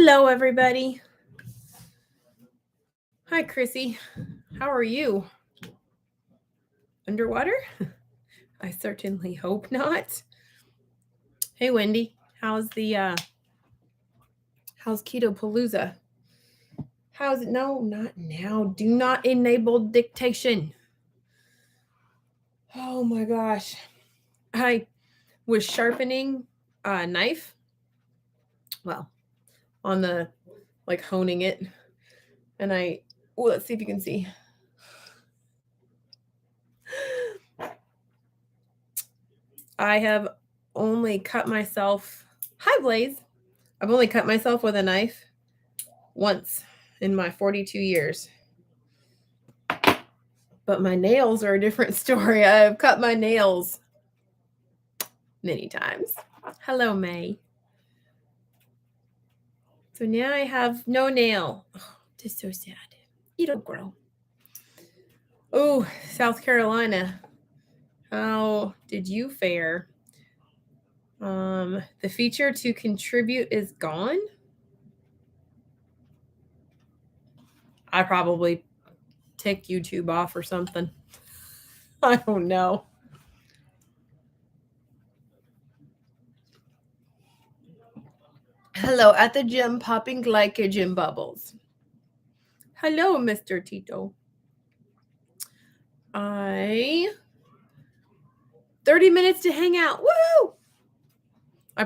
Hello, everybody. Hi, Chrissy. How are you? Underwater? I certainly hope not. Hey, Wendy. How's Keto Palooza? How's it? No, not now. Do not enable dictation. Oh my gosh. I was sharpening a knife. Well, on the honing it. And let's see if you can see. I have only cut myself. Hi, Blaze. I've only cut myself with a knife once in my 42 years. But my nails are a different story. I've cut my nails many times. Hello, May. So now I have no nail. Oh, this is so sad. It'll grow. Oh, South Carolina. How did you fare? The feature to contribute is gone. I probably take YouTube off or something. I don't know. Hello, at the gym, popping glycogen bubbles. Hello, Mr. Tito. 30 minutes to hang out. Woo! I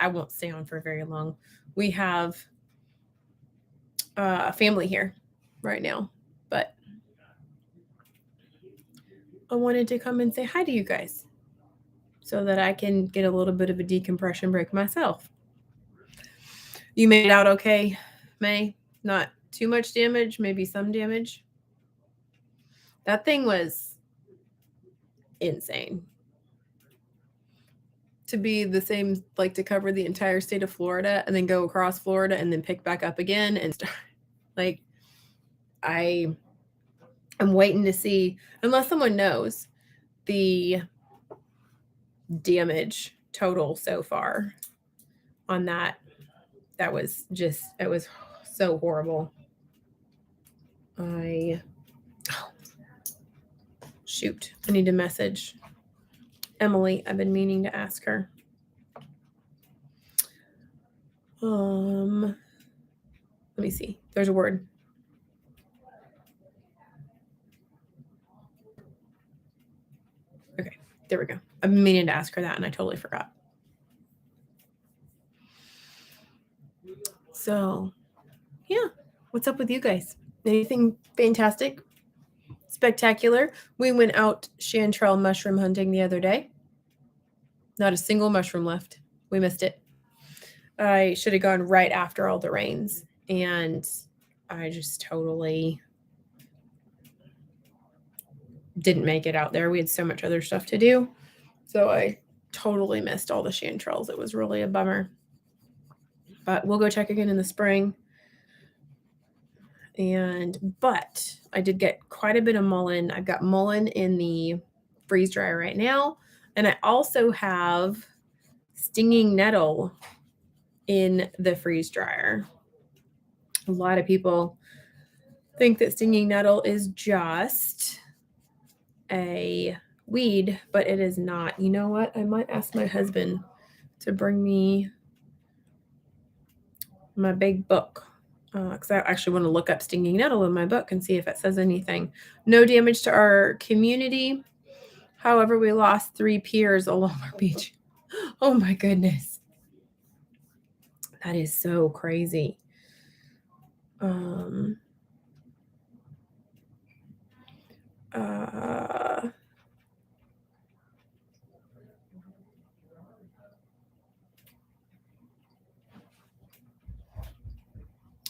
won't stay on for very long. We have a family here right now, but I wanted to come and say hi to you guys so that I can get a little bit of a decompression break myself. You made it out okay, May? Not too much damage, maybe some damage. That thing was insane. To be the same, like to cover the entire state of Florida and then go across Florida and then pick back up again and start. Like, I'm waiting to see, unless someone knows the damage total so far on that. That was just, it was so horrible. Shoot, I need to message Emily. I've been meaning to ask her. Let me see. There's a word. Okay, there we go. I've been meaning to ask her that and I totally forgot. So, yeah. What's up with you guys? Anything fantastic? Spectacular? We went out chanterelle mushroom hunting the other day. Not a single mushroom left. We missed it. I should have gone right after all the rains. And I just totally didn't make it out there. We had so much other stuff to do. So I totally missed all the chanterelles. It was really a bummer. But we'll go check again in the spring. But I did get quite a bit of mullein. I've got mullein in the freeze dryer right now. And I also have stinging nettle in the freeze dryer. A lot of people think that stinging nettle is just a weed, but it is not. You know what? I might ask my husband to bring me my big book because I actually want to look up stinging nettle in my book and see if it says anything. No damage to our community. However, we lost 3 piers along our beach. Oh my goodness. That is so crazy.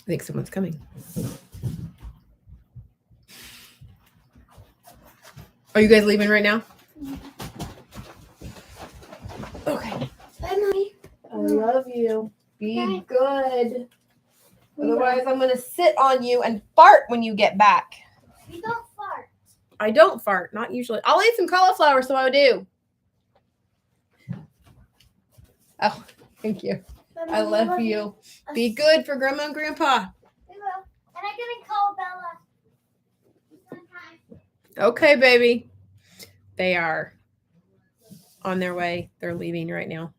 I think someone's coming. Are you guys leaving right now? Okay. Bye, Mommy. I love you. Be good. Otherwise, I'm going to sit on you and fart when you get back. You don't fart. I don't fart. Not usually. I'll eat some cauliflower, so I do. Oh, thank you. I love you. Be good for Grandma and Grandpa. We will. And I'm going to call Bella sometime. Okay, baby. They are on their way. They're leaving right now.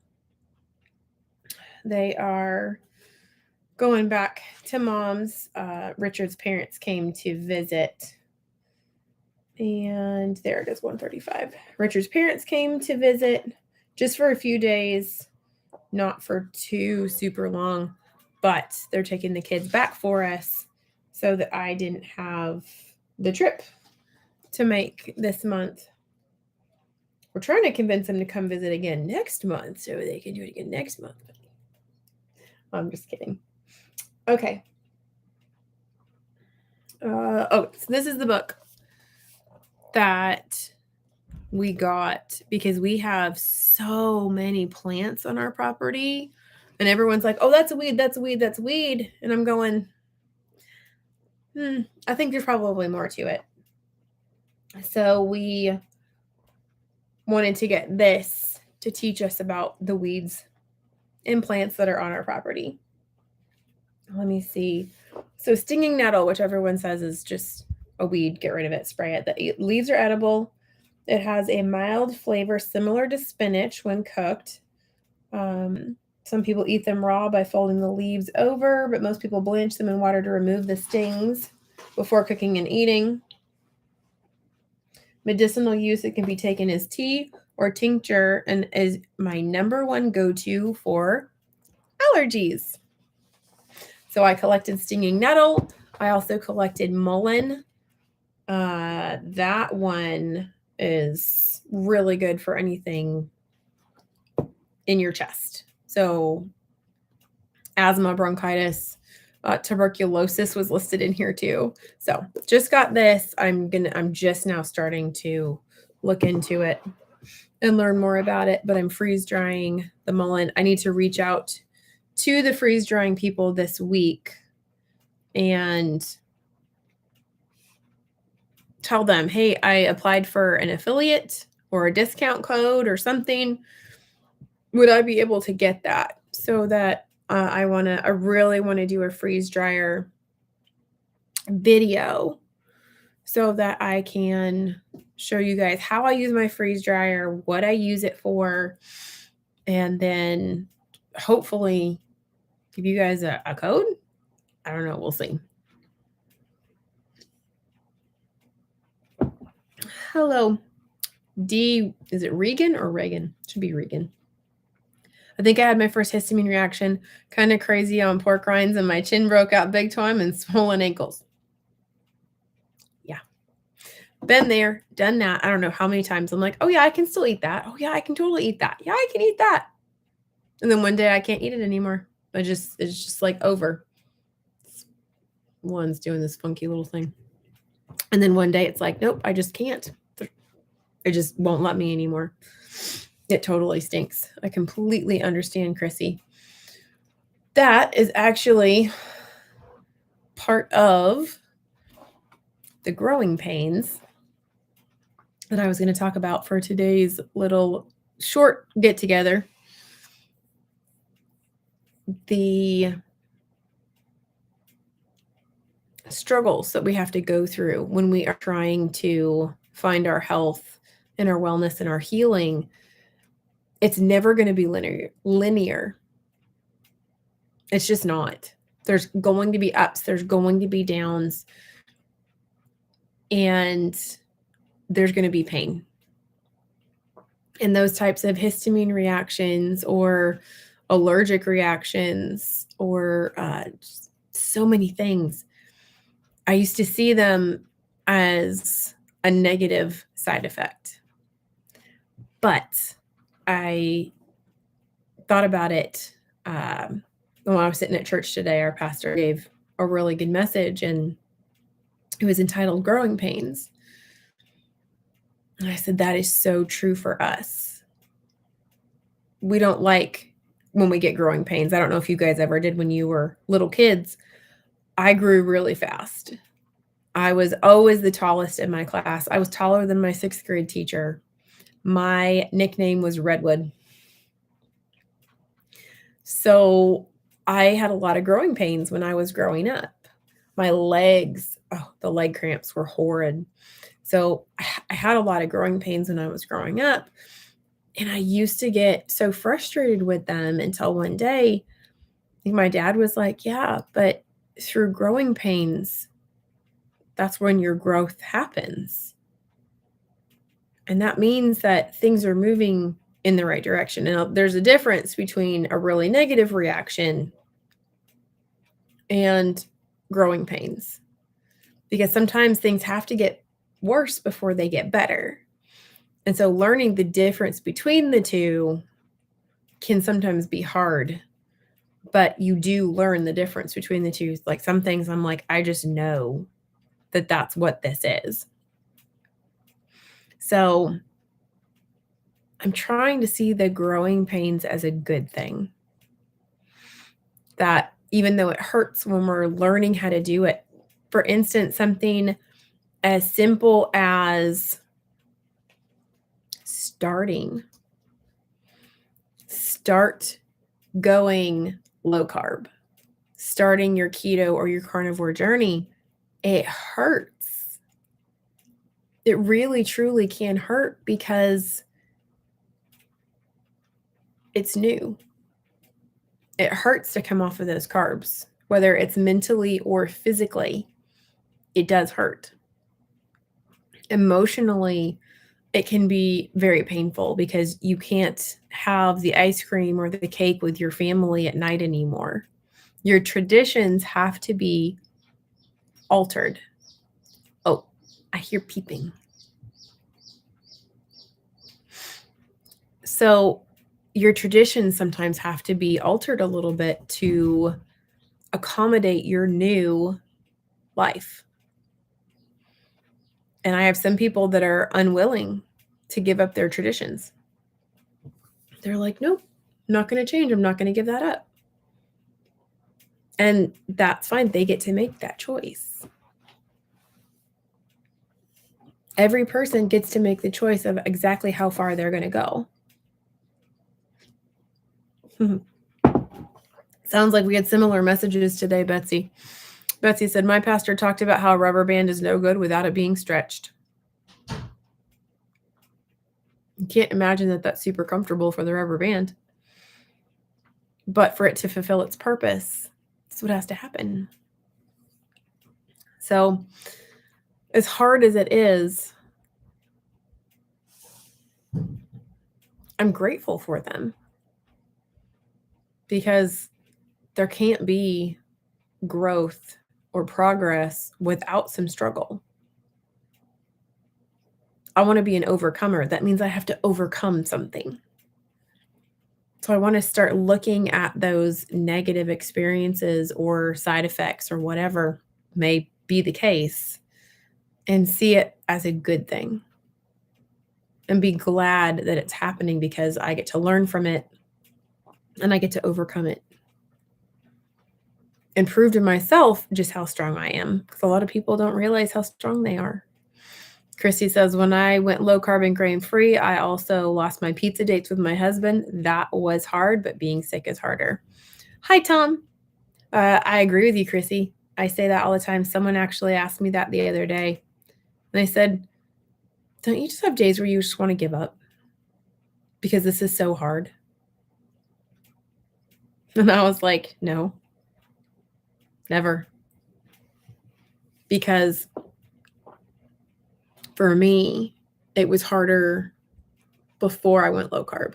They are going back to Mom's. Richard's parents came to visit. And there it is, 1:35. Richard's parents came to visit just for a few days, not for too super long, but they're taking the kids back for us so that I didn't have the trip to make this month. We're trying to convince them to come visit again next month so they can do it again next month. I'm just kidding. Okay. So this is the book that we got because we have so many plants on our property and everyone's like, oh, that's a weed, that's a weed, that's a weed. And I'm going, I think there's probably more to it. So we wanted to get this to teach us about the weeds and plants that are on our property. Let me see. So stinging nettle, which everyone says is just a weed, get rid of it, spray it. The leaves are edible. It has a mild flavor similar to spinach when cooked. Some people eat them raw by folding the leaves over, but most people blanch them in water to remove the stings before cooking and eating. Medicinal use, it can be taken as tea or tincture and is my number one go-to for allergies. So I collected stinging nettle. I also collected mullein. That one is really good for anything in your chest. So asthma, bronchitis, tuberculosis was listed in here too. So just got this. I'm just now starting to look into it and learn more about it, but I'm freeze drying the mullein. I need to reach out to the freeze drying people this week and tell them, hey, I applied for an affiliate or a discount code or something. Would I be able to get that? So that I really want to do a freeze dryer video so that I can show you guys how I use my freeze dryer, what I use it for, and then hopefully give you guys a code. I don't know. We'll see. Hello. D, is it Regan or Reagan? Should be Regan. I think I had my first histamine reaction. Kind of crazy on pork rinds and my chin broke out big time and swollen ankles. Yeah. Been there, done that. I don't know how many times. I'm like, oh yeah, I can still eat that. Oh yeah, I can totally eat that. Yeah, I can eat that. And then one day I can't eat it anymore. It's just like over. One's doing this funky little thing. And then one day it's like, nope, I just can't. It just won't let me anymore. It totally stinks. I completely understand, Chrissy. That is actually part of the growing pains that I was going to talk about for today's little short get together. The struggles that we have to go through when we are trying to find our health and our wellness and our healing, it's never going to be linear. It's just not. There's going to be ups, there's going to be downs, and there's going to be pain. And those types of histamine reactions or allergic reactions or so many things, I used to see them as a negative side effect. But I thought about it when I was sitting at church today. Our pastor gave a really good message, and it was entitled Growing Pains. And I said, that is so true for us. We don't like when we get growing pains. I don't know if you guys ever did when you were little kids. I grew really fast. I was always the tallest in my class. I was taller than my 6th grade teacher. My nickname was Redwood. So I had a lot of growing pains when I was growing up. My legs, the leg cramps were horrid. So I had a lot of growing pains when I was growing up. And I used to get so frustrated with them until one day, my dad was like, yeah, but through growing pains, that's when your growth happens. And that means that things are moving in the right direction. Now, there's a difference between a really negative reaction and growing pains, because sometimes things have to get worse before they get better. And so learning the difference between the two can sometimes be hard, but you do learn the difference between the two. Like some things I'm like, I just know that that's what this is. So I'm trying to see the growing pains as a good thing. That even though it hurts when we're learning how to do it, for instance, something as simple as start going low carb, starting your keto or your carnivore journey, it hurts. It really, truly can hurt because it's new. It hurts to come off of those carbs, whether it's mentally or physically. It does hurt. Emotionally, it can be very painful because you can't have the ice cream or the cake with your family at night anymore. Your traditions have to be altered. Oh, I hear peeping. So your traditions sometimes have to be altered a little bit to accommodate your new life. And I have some people that are unwilling to give up their traditions. They're like, nope, I'm not going to change. I'm not going to give that up. And that's fine. They get to make that choice. Every person gets to make the choice of exactly how far they're going to go. Sounds like we had similar messages today, Betsy. Betsy said, my pastor talked about how a rubber band is no good without it being stretched. You can't imagine that that's super comfortable for the rubber band. But for it to fulfill its purpose, that's what has to happen. So as hard as it is, I'm grateful for them, because there can't be growth or progress without some struggle. I want to be an overcomer. That means I have to overcome something. So I want to start looking at those negative experiences or side effects or whatever may be the case and see it as a good thing and be glad that it's happening, because I get to learn from it and I get to overcome it and prove to myself just how strong I am, because a lot of people don't realize how strong they are. Christy says, when I went low carb and grain free, I also lost my pizza dates with my husband. That was hard, but being sick is harder. Hi, Tom. I agree with you, Chrissy. I say that all the time. Someone actually asked me that the other day. And I said, don't you just have days where you just want to give up? Because this is so hard. And I was like, no, never. Because for me, it was harder before I went low carb.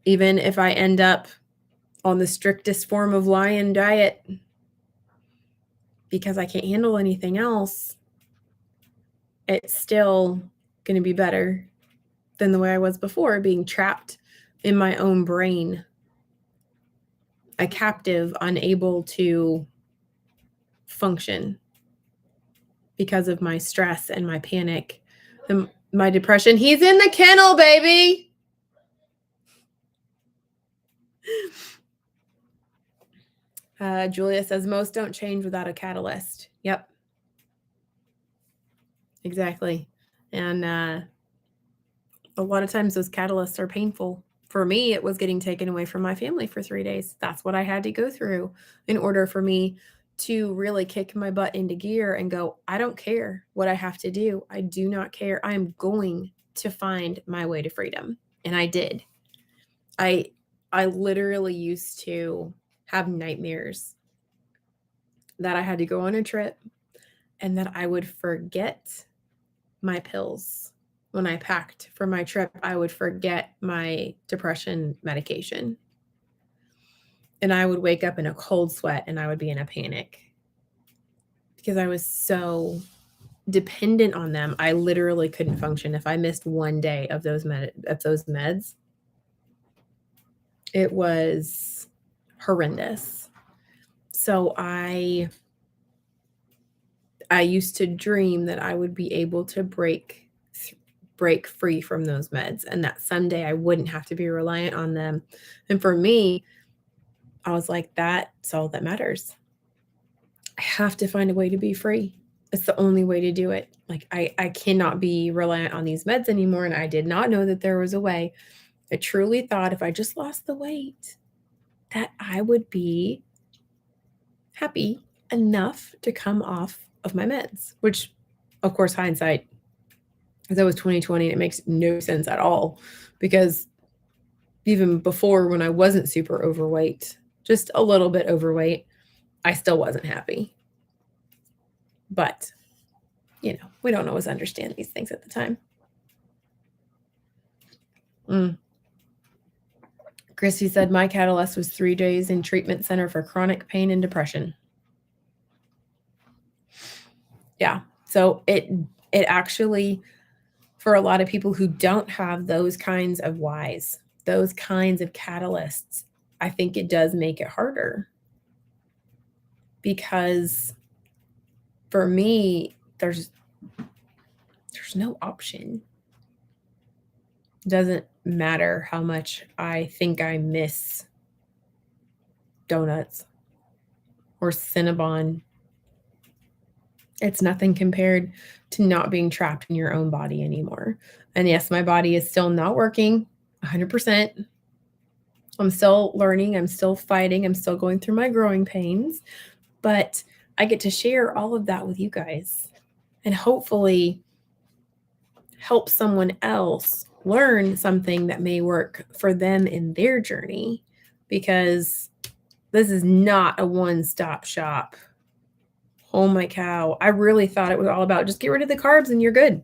Even if I end up on the strictest form of lion diet because I can't handle anything else, it's still going to be better than the way I was before, being trapped in my own brain, a captive, unable to function because of my stress and my panic and my depression. He's in the kennel, baby. Julia says, most don't change without a catalyst. Yep. Exactly. And a lot of times those catalysts are painful. For me, it was getting taken away from my family for 3 days. That's what I had to go through in order for me to really kick my butt into gear and go, I don't care what I have to do. I do not care. I am going to find my way to freedom. And I did. I literally used to have nightmares that I had to go on a trip and that I would forget my pills. When I packed for my trip, I would forget my depression medication. And I would wake up in a cold sweat and I would be in a panic because I was so dependent on them. I literally couldn't function if I missed one day of those meds. It was horrendous. So I used to dream that I would be able to break free from those meds and that someday I wouldn't have to be reliant on them. And for me, I was like, that's all that matters. I have to find a way to be free. It's the only way to do it. Like I cannot be reliant on these meds anymore. And I did not know that there was a way. I truly thought if I just lost the weight, that I would be happy enough to come off of my meds, which of course, hindsight, that was 2020 and it makes no sense at all because even before when I wasn't super overweight, just a little bit overweight, I still wasn't happy. But, we don't always understand these things at the time. Christy said, my catalyst was 3 days in treatment center for chronic pain and depression. Yeah. So it actually, for a lot of people who don't have those kinds of whys, those kinds of catalysts, I think it does make it harder. Because for me, there's no option. It doesn't matter how much I think I miss donuts or Cinnabon. It's nothing compared to not being trapped in your own body anymore. And yes, my body is still not working 100%. I'm still learning. I'm still fighting. I'm still going through my growing pains. But I get to share all of that with you guys and hopefully help someone else learn something that may work for them in their journey, because this is not a one-stop shop. Oh my cow. I really thought it was all about just get rid of the carbs and you're good.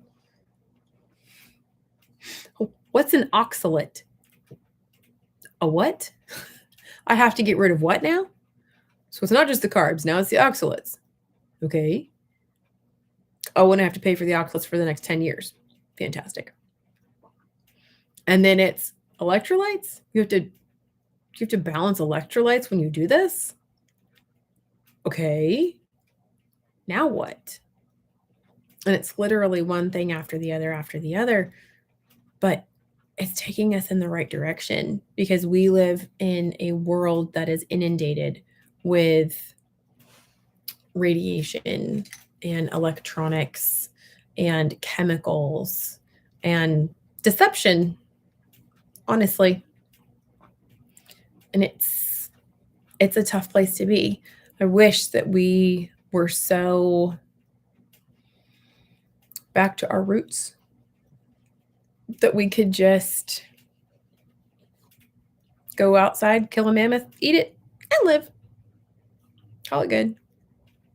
What's an oxalate? A what? I have to get rid of what now? So it's not just the carbs. Now it's the oxalates. Okay. Oh, and I have to pay for the oxalates for the next 10 years. Fantastic. And then it's electrolytes. You have to balance electrolytes when you do this. Okay. Now what? And it's literally one thing after the other. But it's taking us in the right direction because we live in a world that is inundated with radiation and electronics and chemicals and deception, honestly. And it's a tough place to be. I wish that we were so back to our roots that we could just go outside, kill a mammoth, eat it, and live. Call it good.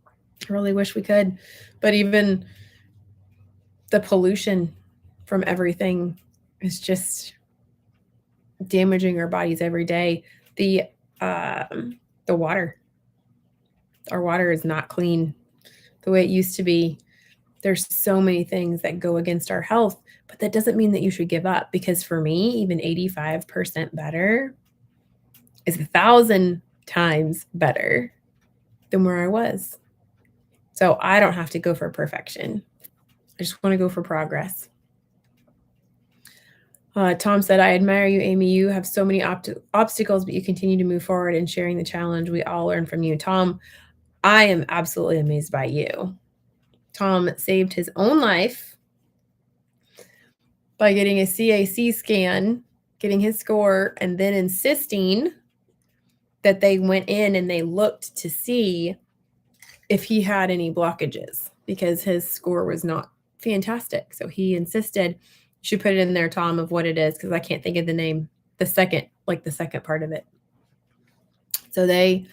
I really wish we could. But even the pollution from everything is just damaging our bodies every day. The water. Our water is not clean the way it used to be. There's so many things that go against our health, but that doesn't mean that you should give up, because for me, even 85% better is 1,000 times better than where I was. So I don't have to go for perfection. I just want to go for progress. Tom said, I admire you, Amy. You have so many obstacles, but you continue to move forward and sharing the challenge. We all learn from you. Tom, I am absolutely amazed by you. Tom saved his own life by getting a CAC scan getting his score, and then insisting that they went in and they looked to see if he had any blockages because his score was not fantastic. So he insisted, you should put it in there, Tom, of what it is, because I can't think of the name, the second part of it. So they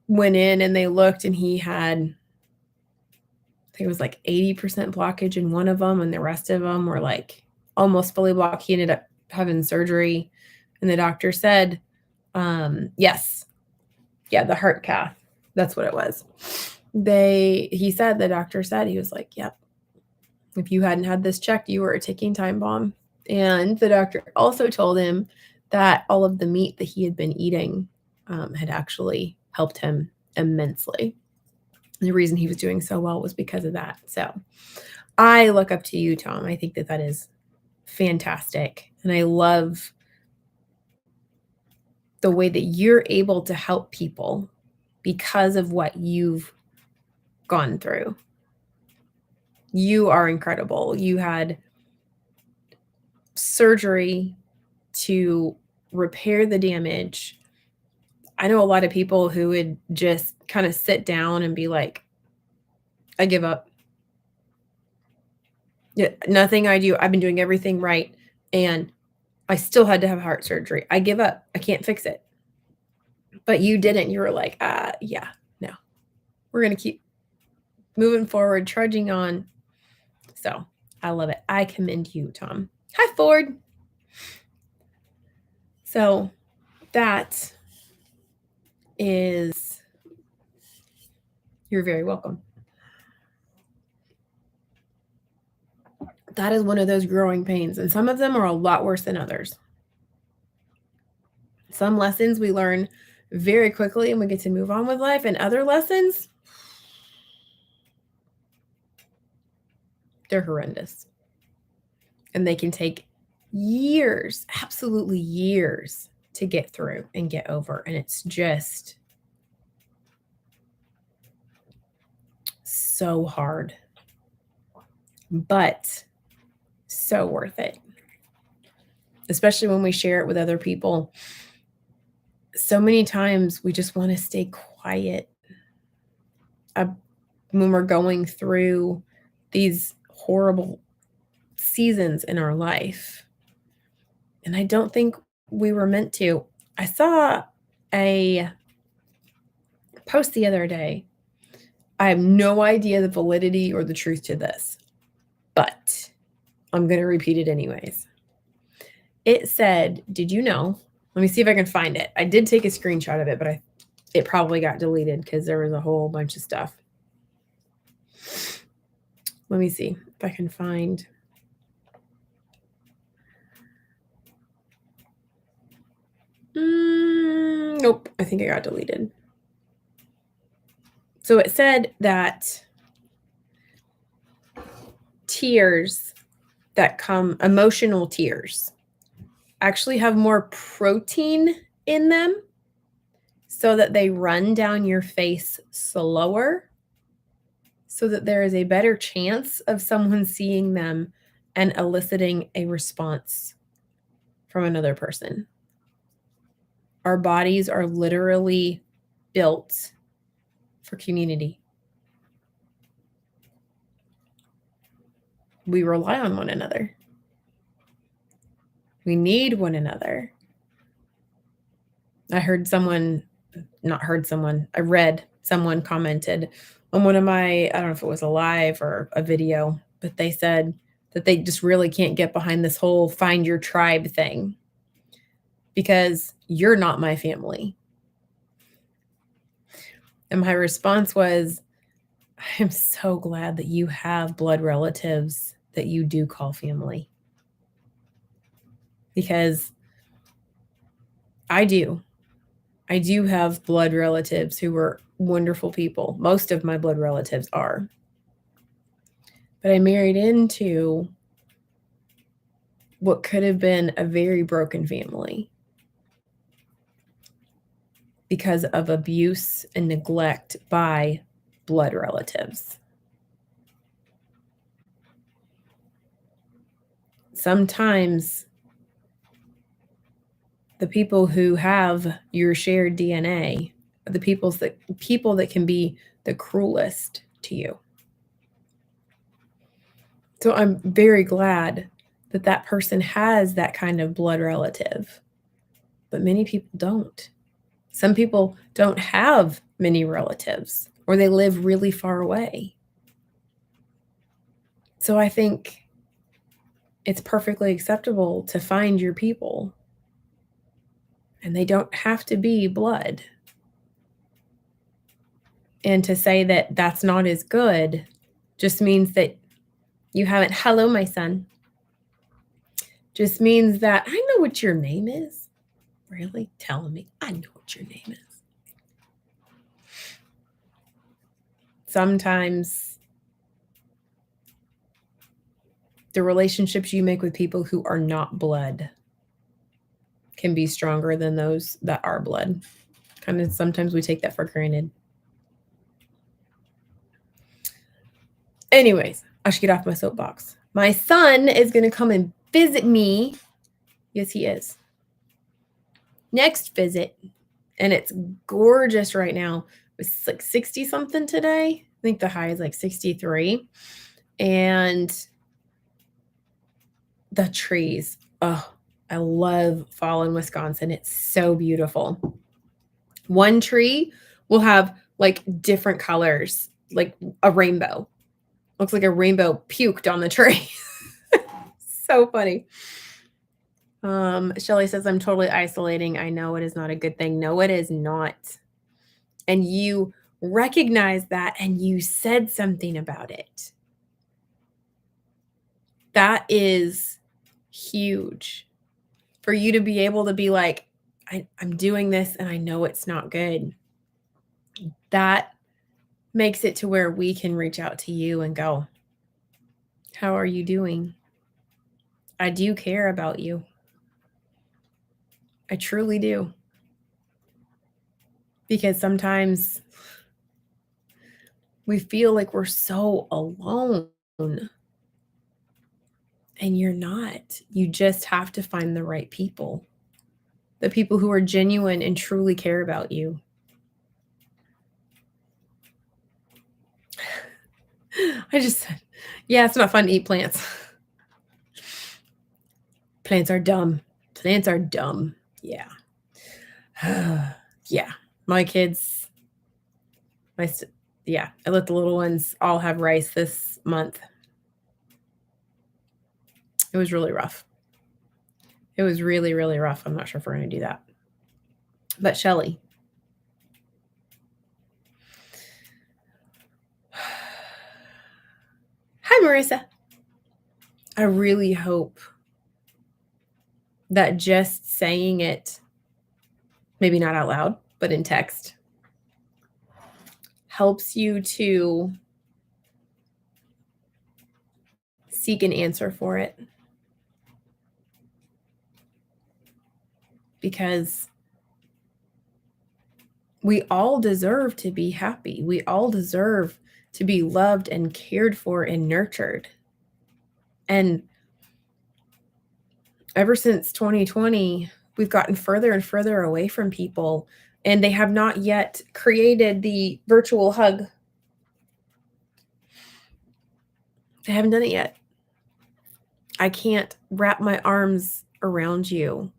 went in and they looked, and he had, I think it was like 80% blockage in one of them, and the rest of them were like almost fully blocked. He ended up having surgery, and the doctor said, yes, yeah, the heart cath. That's what it was. The doctor said, he was like, yep, if you hadn't had this checked, you were a ticking time bomb. And the doctor also told him that all of the meat that he had been eating had actually helped him immensely. And the reason he was doing so well was because of that. So I look up to you, Tom. I think that is fantastic. And I love the way that you're able to help people because of what you've gone through. You are incredible. You had surgery to repair the damage. I know a lot of people who would just kind of sit down and be like, I give up. Yeah, nothing I do. I've been doing everything right, and I still had to have heart surgery. I give up. I can't fix it. But you didn't. You were like, yeah, no. We're going to keep moving forward, trudging on. So I love it. I commend you, Tom. Hi, Ford. So that is, you're very welcome. That is one of those growing pains, and some of them are a lot worse than others. Some lessons we learn very quickly and we get to move on with life, and other lessons, they're horrendous. And they can take years, absolutely years, to get through and get over. And it's just so hard, but so worth it. Especially when we share it with other people. So many times we just want to stay quiet when we're going through these horrible seasons in our life. And I don't think we were meant to. I saw a post the other day. I have no idea the validity or the truth to this, but I'm going to repeat it anyways. It said, did you know? Let me see if I can find it. I did take a screenshot of it, but it probably got deleted because there was a whole bunch of stuff. Let me see if I can find. Nope, I think it got deleted. So it said that tears that come, emotional tears, actually have more protein in them so that they run down your face slower, so that there is a better chance of someone seeing them and eliciting a response from another person. Our bodies are literally built for community. We rely on one another. We need one another. I read someone commented on one of my, I don't know if it was a live or a video, but they said that they just really can't get behind this whole find your tribe thing because you're not my family. And my response was, I am so glad that you have blood relatives that you do call family. Because I do have blood relatives who were wonderful people. Most of my blood relatives are. But I married into what could have been a very broken family because of abuse and neglect by blood relatives. Sometimes The people who have your shared DNA are the people that can be the cruelest to you. So I'm very glad that that person has that kind of blood relative, but many people don't. Some people don't have many relatives, or they live really far away. So I think it's perfectly acceptable to find your people, and they don't have to be blood. And to say that that's not as good just means that you haven't, hello, my son, just means that I know what your name is. Really? Tell me, I know what your name is. Sometimes the relationships you make with people who are not blood can be stronger than those that are blood. Kind of sometimes we take that for granted. Anyways, I should get off my soapbox. My son is going to come and visit me. Yes, he is. Next visit. And it's gorgeous right now. It's like 60 something today. I think the high is like 63. And the trees. Oh, I love fall in Wisconsin. It's so beautiful. One tree will have like different colors, like a rainbow. Looks like a rainbow puked on the tree. So funny. Shelly says, I'm totally isolating. I know it is not a good thing. No, it is not. And you recognize that and you said something about it. That is huge for you to be able to be like, I'm doing this and I know it's not good. That makes it to where we can reach out to you and go, how are you doing? I do care about you. I truly do. Because sometimes we feel like we're so alone. And you're not. You just have to find the right people. The people who are genuine and truly care about you. I just said, yeah, it's not fun to eat plants. Plants are dumb. Plants are dumb. Yeah. Yeah. My kids, I let the little ones all have rice this month. It was really rough. It was really, really rough. I'm not sure if we're going to do that. But Shelly. Hi, Marissa. I really hope that just saying it, maybe not out loud, but in text, helps you to seek an answer for it. Because we all deserve to be happy. We all deserve to be loved and cared for and nurtured. And ever since 2020, we've gotten further and further away from people, and they have not yet created the virtual hug. They haven't done it yet. I can't wrap my arms around you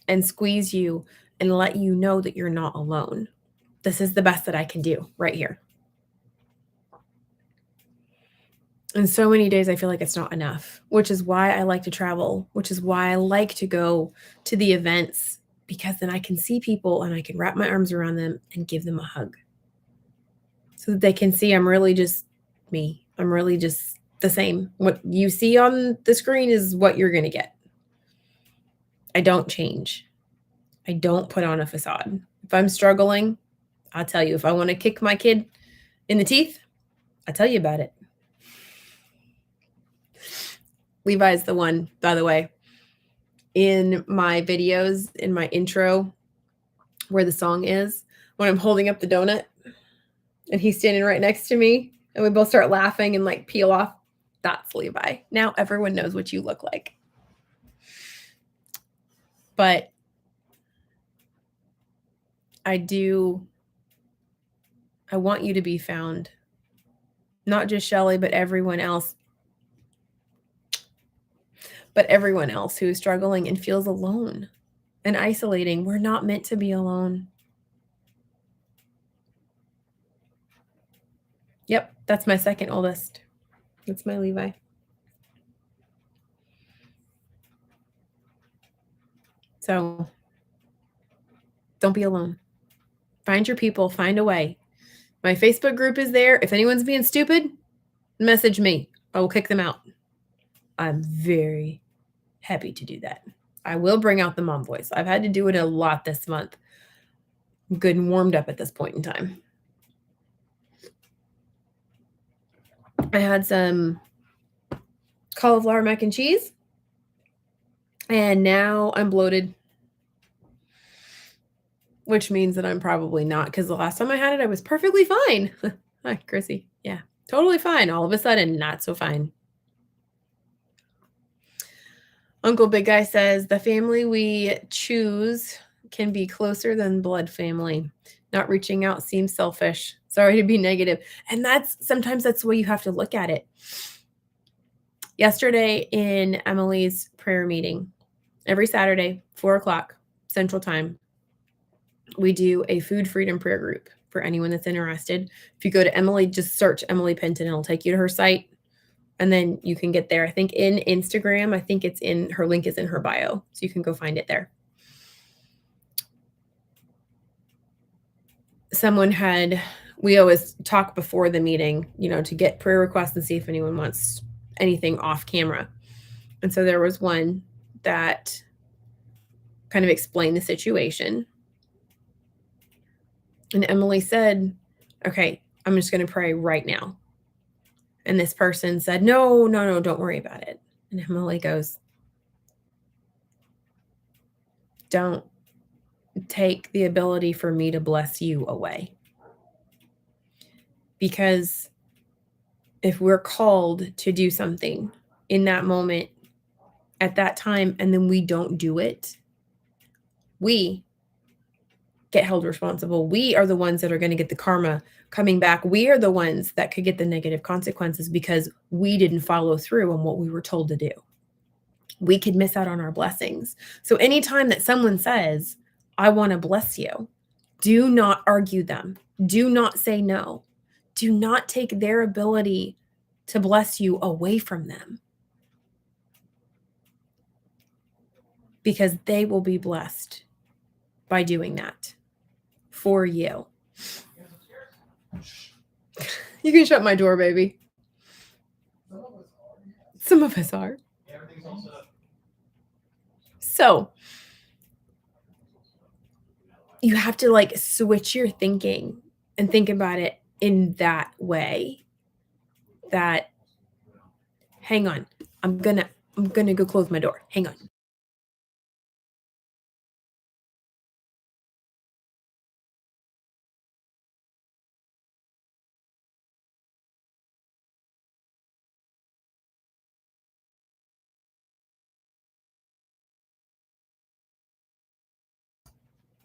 and squeeze you and let you know that you're not alone. This is the best that I can do right here. And so many days I feel like it's not enough, which is why I like to travel, which is why I like to go to the events, because then I can see people and I can wrap my arms around them and give them a hug so that they can see I'm really just me. I'm really just the same. What you see on the screen is what you're going to get. I don't change. I don't put on a facade. If I'm struggling, I'll tell you. If I want to kick my kid in the teeth, I'll tell you about it. Levi's the one, by the way, in my videos, in my intro, where the song is, when I'm holding up the donut and he's standing right next to me and we both start laughing and like peel off. That's Levi. Now everyone knows what you look like. But want you to be found. Not just Shelly, but everyone else. But everyone else who is struggling and feels alone and isolating. We're not meant to be alone. Yep, that's my second oldest. That's my Levi. So don't be alone. Find your people, find a way. My Facebook group is there. If anyone's being stupid, message me. I will kick them out. I'm very happy to do that. I will bring out the mom voice. I've had to do it a lot this month. I'm good and warmed up at this point in time. I had some cauliflower mac and cheese, and now I'm bloated, which means that I'm probably not, because the last time I had it, I was perfectly fine. Hi, Chrissy. Yeah, totally fine. All of a sudden, not so fine. Uncle Big Guy says, the family we choose can be closer than blood family. Not reaching out seems selfish. Sorry to be negative. And sometimes that's the way you have to look at it. Yesterday in Emily's prayer meeting, every Saturday, 4:00 Central Time, we do a food freedom prayer group for anyone that's interested. If you go to Emily, just search Emily Penton, it'll take you to her site. And then you can get there. I think in Instagram, I think her link is in her bio. So you can go find it there. We always talk before the meeting, to get prayer requests and see if anyone wants anything off camera. And so there was one that kind of explained the situation. And Emily said, okay, I'm just going to pray right now. And this person said, no, don't worry about it. And Emily goes, don't take the ability for me to bless you away. Because if we're called to do something in that moment, at that time, and then we don't do it, we get held responsible. We are the ones that are going to get the karma coming back. We are the ones that could get the negative consequences because we didn't follow through on what we were told to do. We could miss out on our blessings. So anytime that someone says, I want to bless you, do not argue them. Do not say no. Do not take their ability to bless you away from them, because they will be blessed by doing that for you. You can shut my door, baby. Some of us are. So you have to switch your thinking and think about it in that way. That, hang on, I'm gonna go close my door. Hang on.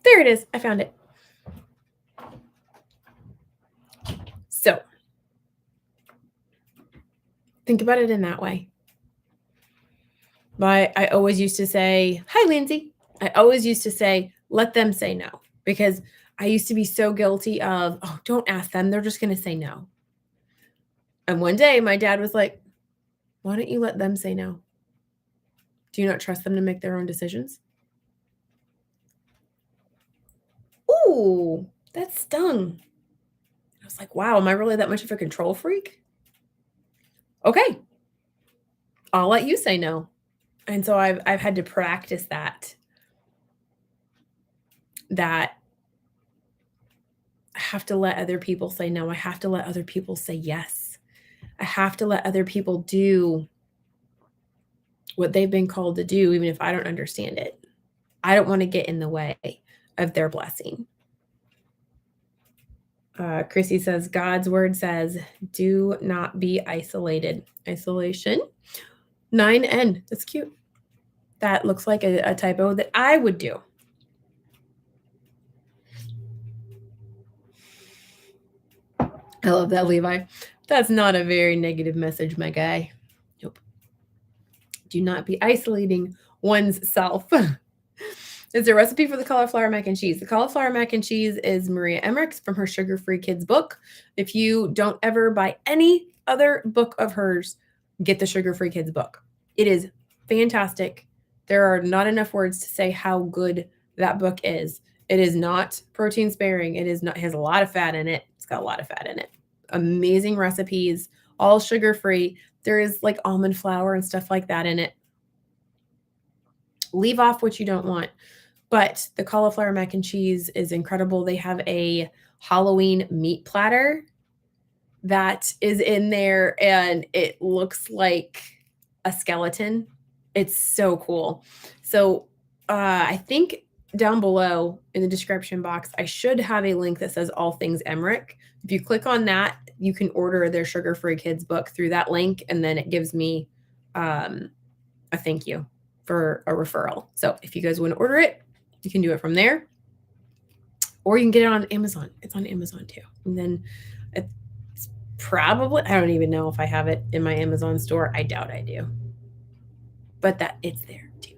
There it is. I found it. So think about it in that way. I always used to say, hi, Lindsay. I always used to say, let them say no, because I used to be so guilty of, oh, don't ask them. They're just going to say no. And one day my dad was like, why don't you let them say no? Do you not trust them to make their own decisions? Ooh, that stung. I was like, wow, am I really that much of a control freak? Okay, I'll let you say no. And so I've had to practice that I have to let other people say no. I have to let other people say yes. I have to let other people do what they've been called to do, even if I don't understand it. I don't want to get in the way of their blessing. Chrissy says, God's word says, do not be isolated. Isolation. 9N. That's cute. That looks like a typo that I would do. I love that, Levi. That's not a very negative message, my guy. Nope. Do not be isolating one's self. It's a recipe for the cauliflower mac and cheese. The cauliflower mac and cheese is Maria Emmerich's from her Sugar Free Kids book. If you don't ever buy any other book of hers, get the Sugar Free Kids book. It is fantastic. There are not enough words to say how good that book is. It is not protein sparing. It has a lot of fat in it. It's got a lot of fat in it. Amazing recipes, all sugar free. There is like almond flour and stuff like that in it. Leave off what you don't want. But the cauliflower mac and cheese is incredible. They have a Halloween meat platter that is in there, and it looks like a skeleton. It's so cool. So I think down below in the description box, I should have a link that says All Things Emmerich. If you click on that, you can order their Sugar Free Kids book through that link, and then it gives me a thank you for a referral. So if you guys want to order it, you can do it from there, or you can get it on Amazon. It's on Amazon too. And then it's probably, I don't even know if I have it in my Amazon store. I doubt I do, but it's there too.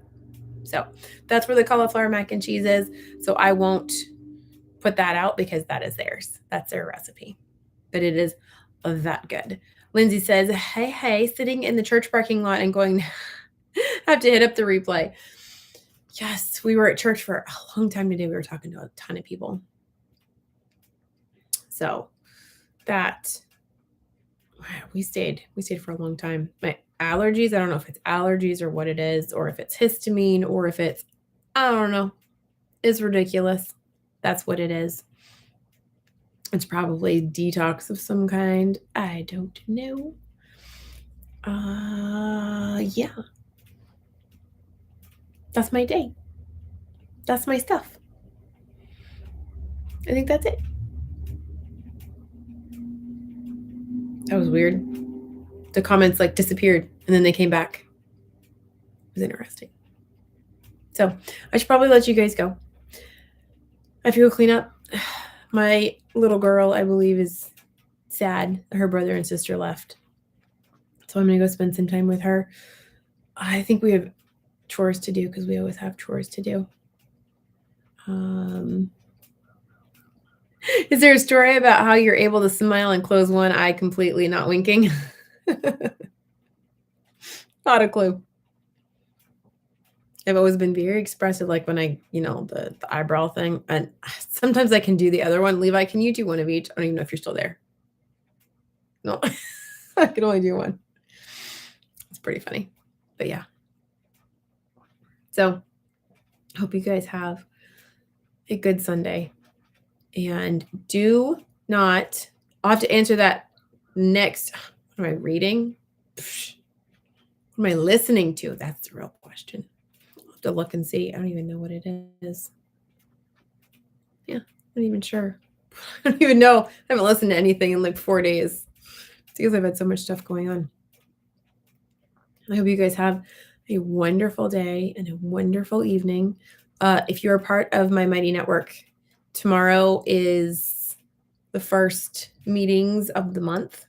So that's where the cauliflower mac and cheese is. So I won't put that out because that is theirs. That's their recipe, but it is that good. Lindsay says, hey, sitting in the church parking lot and going, have to hit up the replay. Yes, we were at church for a long time today. We were talking to a ton of people. So we stayed for a long time. My allergies, I don't know if it's allergies or what it is, or if it's histamine, or if it's, I don't know. It's ridiculous. That's what it is. It's probably detox of some kind. I don't know. Yeah. That's my day. That's my stuff. I think that's it. That was weird. The comments like disappeared and then they came back. It was interesting. So I should probably let you guys go. I have to go clean up. My little girl, I believe, is sad. Her brother and sister left. So I'm going to go spend some time with her. I think we have chores to do because we always have chores to do. Is there a story about how you're able to smile and close one eye completely, not winking? Not a clue. I've always been very expressive, like when I, the eyebrow thing. And sometimes I can do the other one. Levi, can you do one of each? I don't even know if you're still there. No, I can only do one. It's pretty funny. But yeah. So I hope you guys have a good Sunday. And do not, I'll have to answer that next. What am I reading? What am I listening to? That's the real question. I'll have to look and see. I don't even know what it is. Yeah, I'm not even sure. I don't even know. I haven't listened to anything in like 4 days. It's because I've had so much stuff going on. I hope you guys have a wonderful day and a wonderful evening. If you're a part of my Mighty Network, tomorrow is the first meetings of the month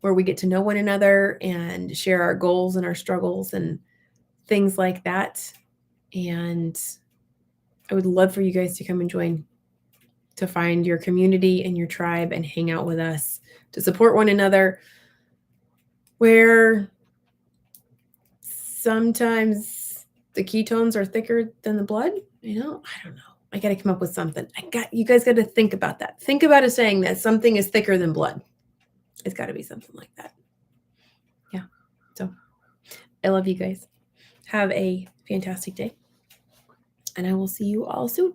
where we get to know one another and share our goals and our struggles and things like that. And I would love for you guys to come and join, to find your community and your tribe and hang out with us, to support one another, where sometimes the ketones are thicker than the blood. I don't know. I got to come up with something. You guys got to think about that. Think about a saying that something is thicker than blood. It's got to be something like that. Yeah. So I love you guys. Have a fantastic day. And I will see you all soon.